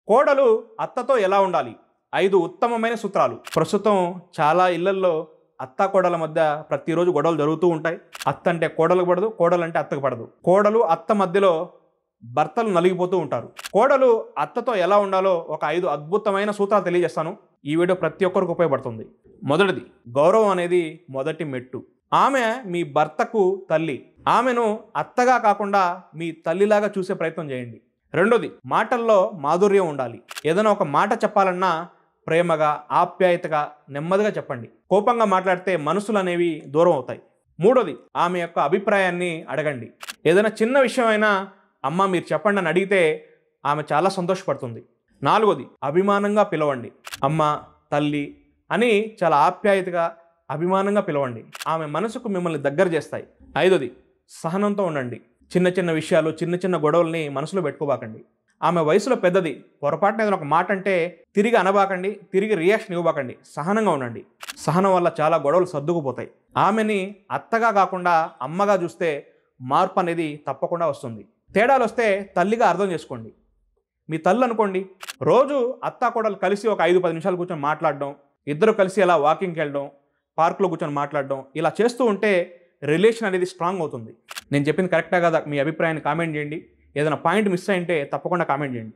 కోడలు అత్తతో ఎలా ఉండాలి? 5 ఉత్తమమైన సూత్రాలు. ప్రస్తుతం చాలా ఇళ్లల్లో అత్త కోడల మధ్య ప్రతిరోజు గొడవలు జరుగుతూ ఉంటాయి. అత్త అంటే కోడలకు పడదు, కోడలంటే అత్తకు పడదు. కోడలు అత్త మధ్యలో భర్తలు నలిగిపోతూ ఉంటారు. కోడలు అత్తతో ఎలా ఉండాలో ఒక 5 అద్భుతమైన సూత్రాలు తెలియజేస్తాను. ఈ వీడియో ప్రతి ఒక్కరికి ఉపయోగపడుతుంది. మొదటిది, గౌరవం అనేది మొదటి మెట్టు. ఆమె మీ భర్తకు తల్లి. ఆమెను అత్తగా కాకుండా మీ తల్లిలాగా చూసే ప్రయత్నం చేయండి. రెండోది, మాటల్లో మాధుర్యం ఉండాలి. ఏదైనా ఒక మాట చెప్పాలన్నా ప్రేమగా, ఆప్యాయతగా, నెమ్మదిగా చెప్పండి. కోపంగా మాట్లాడితే మనసులు అనేవి దూరం అవుతాయి. మూడోది, ఆమె యొక్క అభిప్రాయాన్ని అడగండి. ఏదైనా చిన్న విషయం అయినా అమ్మ మీరు చెప్పండి అని అడిగితే ఆమె చాలా సంతోషపడుతుంది. నాలుగోది, అభిమానంగా పిలవండి. అమ్మ, తల్లి అని చాలా ఆప్యాయతగా, అభిమానంగా పిలవండి. ఆమె మనసుకు మిమ్మల్ని దగ్గర చేస్తాయి. ఐదోది, సహనంతో ఉండండి. చిన్న చిన్న విషయాలు, చిన్న చిన్న గొడవల్ని మనసులో పెట్టుకోబాకండి. ఆమె వయసులో పెద్దది. పొరపాటున ఏదైనా ఒక మాట అంటే తిరిగి అనబాకండి, తిరిగి రియాక్షన్ ఇవ్వబాకండి. సహనంగా ఉండండి. సహనం వల్ల చాలా గొడవలు సర్దుకుపోతాయి. ఆమెని అత్తగా కాకుండా అమ్మగా చూస్తే మార్పు అనేది తప్పకుండా వస్తుంది. తేడాలు వస్తే తల్లిగా అర్థం చేసుకోండి. మీ తల్లి అనుకోండి, రోజు అత్తా కోడలు కలిసి ఒక 5-10 నిమిషాలు కూర్చొని మాట్లాడడం, ఇద్దరు కలిసి అలా వాకింగ్కి వెళ్ళడం, పార్కులో కూర్చొని మాట్లాడడం, ఇలా చేస్తూ ఉంటే రిలేషన్ అనేది స్ట్రాంగ్ అవుతుంది. నేను చెప్పింది కరెక్టా కదా? మీ అభిప్రాయాన్ని కామెంట్ చేయండి. ఏదైనా పాయింట్ మిస్ అయింటే తప్పకుండా కామెంట్ చేయండి.